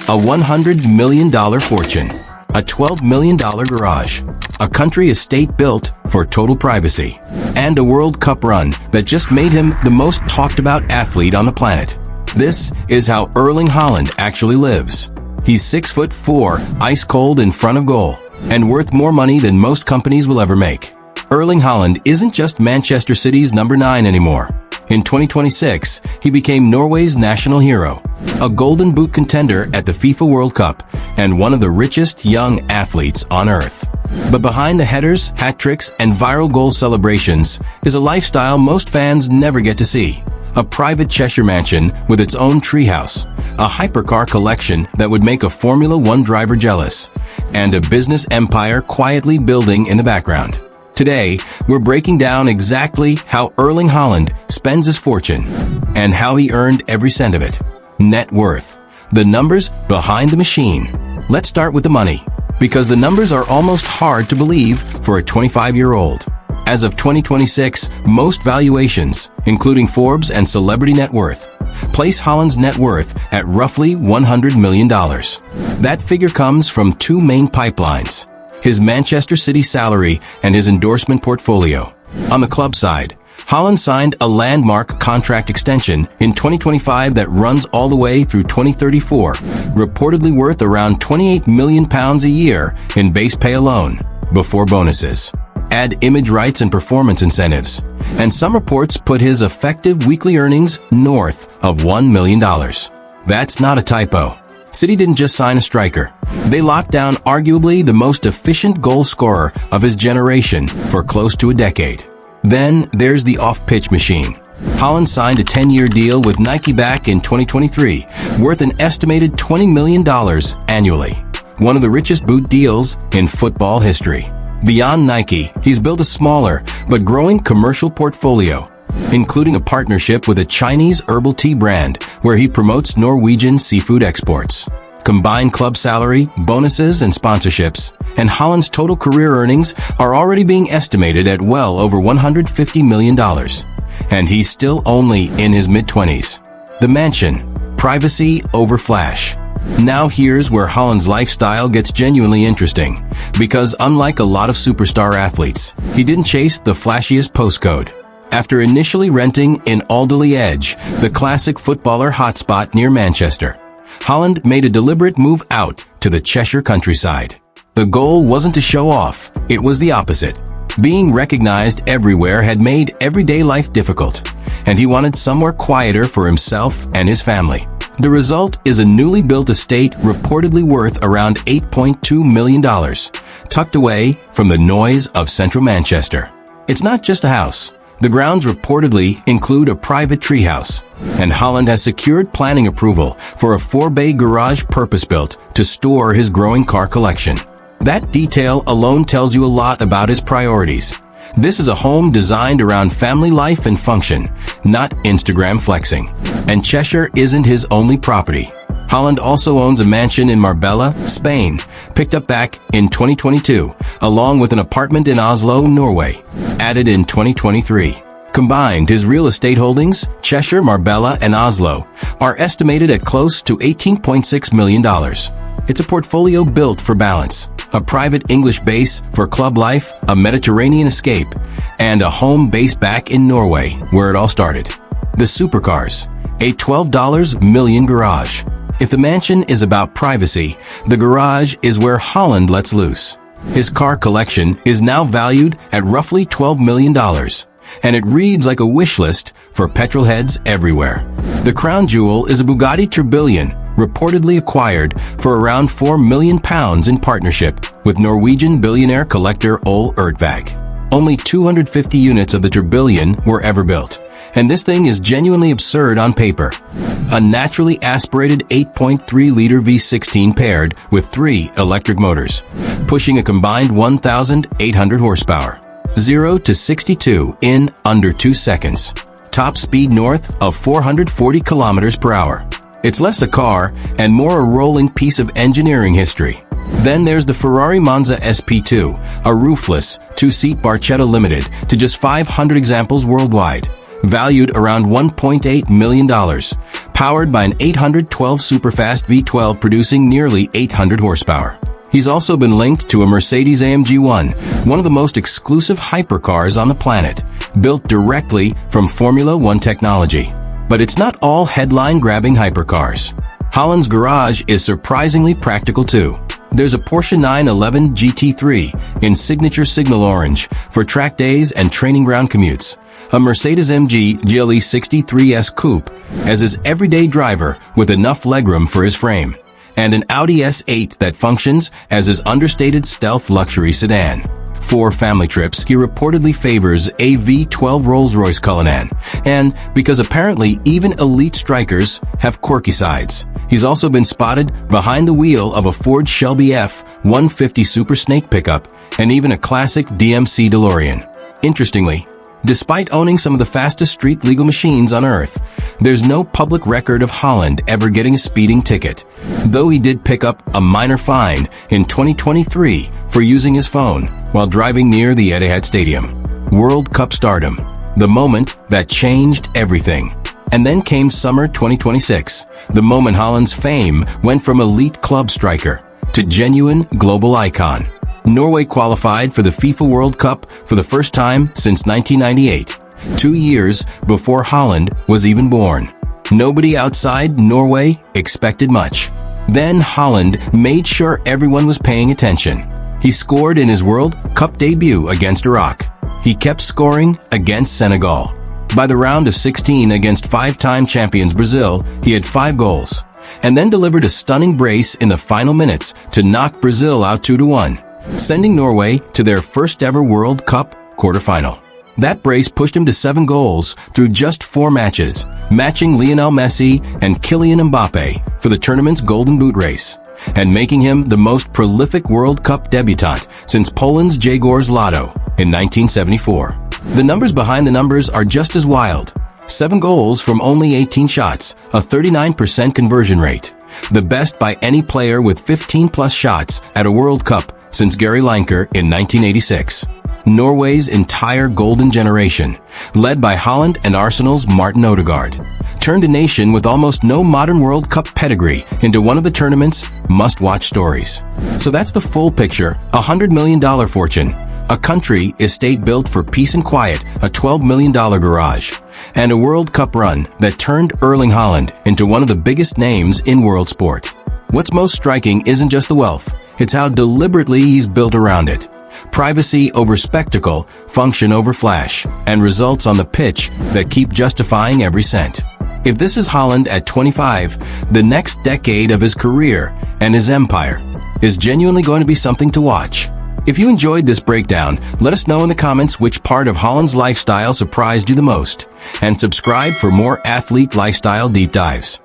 A $100 million fortune. A $12 million garage. A country estate built for total privacy. And a World Cup run that just made him the most talked about athlete on the planet. This is how Erling Haaland actually lives. He's 6'4", ice cold in front of goal, and worth more money than most companies will ever make. Erling Haaland isn't just Manchester City's number 9 anymore. In 2026, he became Norway's national hero, a Golden Boot contender at the FIFA World Cup, and one of the richest young athletes on earth. But behind the headers, hat tricks, and viral goal celebrations is a lifestyle most fans never get to see. A private Cheshire mansion with its own treehouse, a hypercar collection that would make a Formula One driver jealous, and a business empire quietly building in the background. Today, we're breaking down exactly how Erling Haaland spends his fortune and how he earned every cent of it. Net worth. The numbers behind the machine. Let's start with the money, because the numbers are almost hard to believe for a 25-year-old. As of 2026, most valuations, including Forbes and Celebrity Net Worth, place Haaland's net worth at roughly $100 million. That figure comes from two main pipelines: his Manchester City salary and his endorsement portfolio. On the club side, Haaland signed a landmark contract extension in 2025 that runs all the way through 2034, reportedly worth around £28 million a year in base pay alone, before bonuses. Add image rights and performance incentives, and some reports put his effective weekly earnings north of $1 million. That's not a typo. City didn't just sign a striker. They locked down arguably the most efficient goal scorer of his generation for close to a decade. Then there's the off-pitch machine. Haaland signed a 10-year deal with Nike back in 2023, worth an estimated $20 million annually. One of the richest boot deals in football history. Beyond Nike, he's built a smaller but growing commercial portfolio, including a partnership with a Chinese herbal tea brand where he promotes Norwegian seafood exports. Combined club salary, bonuses, and sponsorships, and Haaland's total career earnings are already being estimated at well over $150 million. And he's still only in his mid-20s. The mansion. Privacy over flash. Now here's where Haaland's lifestyle gets genuinely interesting, because unlike a lot of superstar athletes, he didn't chase the flashiest postcode. After initially renting in Alderley Edge, the classic footballer hotspot near Manchester, Haaland made a deliberate move out to the Cheshire countryside. The goal wasn't to show off, it was the opposite. Being recognized everywhere had made everyday life difficult, and he wanted somewhere quieter for himself and his family. The result is a newly built estate reportedly worth around $8.2 million, tucked away from the noise of central Manchester. It's not just a house. The grounds reportedly include a private treehouse, and Haaland has secured planning approval for a 4-bay garage purpose-built to store his growing car collection. That detail alone tells you a lot about his priorities. This is a home designed around family life and function, not Instagram flexing. And Cheshire isn't his only property. Haaland also owns a mansion in Marbella, Spain, picked up back in 2022, along with an apartment in Oslo, Norway, added in 2023. Combined, his real estate holdings, Cheshire, Marbella, and Oslo, are estimated at close to $18.6 million. It's a portfolio built for balance, a private English base for club life, a Mediterranean escape, and a home base back in Norway, where it all started. The supercars, a $12 million garage. If the mansion is about privacy, the garage is where Haaland lets loose. His car collection is now valued at roughly $12 million, and it reads like a wish list for petrolheads everywhere. The crown jewel is a Bugatti Tourbillon, reportedly acquired for around £4 million in partnership with Norwegian billionaire collector Ole Ertvag. Only 250 units of the Tourbillon were ever built, and this thing is genuinely absurd on paper. A naturally aspirated 8.3-liter V16 paired with 3 electric motors, pushing a combined 1,800 horsepower. 0 to 62 in under 2 seconds. Top speed north of 440 kilometers per hour. It's less a car and more a rolling piece of engineering history. Then there's the Ferrari Monza SP2, a roofless, 2-seat Barchetta Limited to just 500 examples worldwide. valued around $1.8 million, powered by an 812 superfast V12 producing nearly 800 horsepower. He's also been linked to a Mercedes-AMG 1, one of the most exclusive hypercars on the planet, built directly from Formula One technology. But it's not all headline-grabbing hypercars. Haaland's garage is surprisingly practical too. There's a Porsche 911 GT3 in signature signal orange for track days and training ground commutes, a Mercedes-AMG GLE 63S Coupe as his everyday driver with enough legroom for his frame, and an Audi S8 that functions as his understated stealth luxury sedan. For family trips, he reportedly favors a V12 Rolls-Royce Cullinan, and because apparently even elite strikers have quirky sides, he's also been spotted behind the wheel of a Ford Shelby F-150 Super Snake pickup and even a classic DMC DeLorean. Interestingly, despite owning some of the fastest street legal machines on Earth, there's no public record of Haaland ever getting a speeding ticket, though he did pick up a minor fine in 2023 for using his phone while driving near the Etihad Stadium. World Cup stardom, the moment that changed everything. And then came summer 2026, the moment Haaland's fame went from elite club striker to genuine global icon. Norway qualified for the FIFA World Cup for the first time since 1998, 2 years before Haaland was even born. Nobody outside Norway expected much. Then Haaland made sure everyone was paying attention. He scored in his World Cup debut against Iraq. He kept scoring against Senegal. By the round of 16 against five-time champions Brazil, he had 5 goals, and then delivered a stunning brace in the final minutes to knock Brazil out 2-1, sending Norway to their first ever World Cup quarterfinal. That brace pushed him to 7 goals through just 4 matches, matching Lionel Messi and Kylian Mbappe for the tournament's Golden Boot race, and making him the most prolific World Cup debutant since Poland's Jegorz Lotto in 1974. The numbers behind the numbers are just as wild. 7 goals from only 18 shots, a 39% conversion rate, the best by any player with 15-plus shots at a World Cup since Gary Lineker in 1986. Norway's entire golden generation, led by Haaland and Arsenal's Martin Odegaard, turned a nation with almost no modern World Cup pedigree into one of the tournament's must-watch stories. So that's the full picture: $100 million fortune, a country estate built for peace and quiet, a $12 million garage, and a World Cup run that turned Erling Haaland into one of the biggest names in world sport. What's most striking isn't just the wealth, it's how deliberately he's built around it. Privacy over spectacle, function over flash, and results on the pitch that keep justifying every cent. If this is Haaland at 25, the next decade of his career and his empire is genuinely going to be something to watch. If you enjoyed this breakdown, let us know in the comments which part of Haaland's lifestyle surprised you the most, and subscribe for more athlete lifestyle deep dives.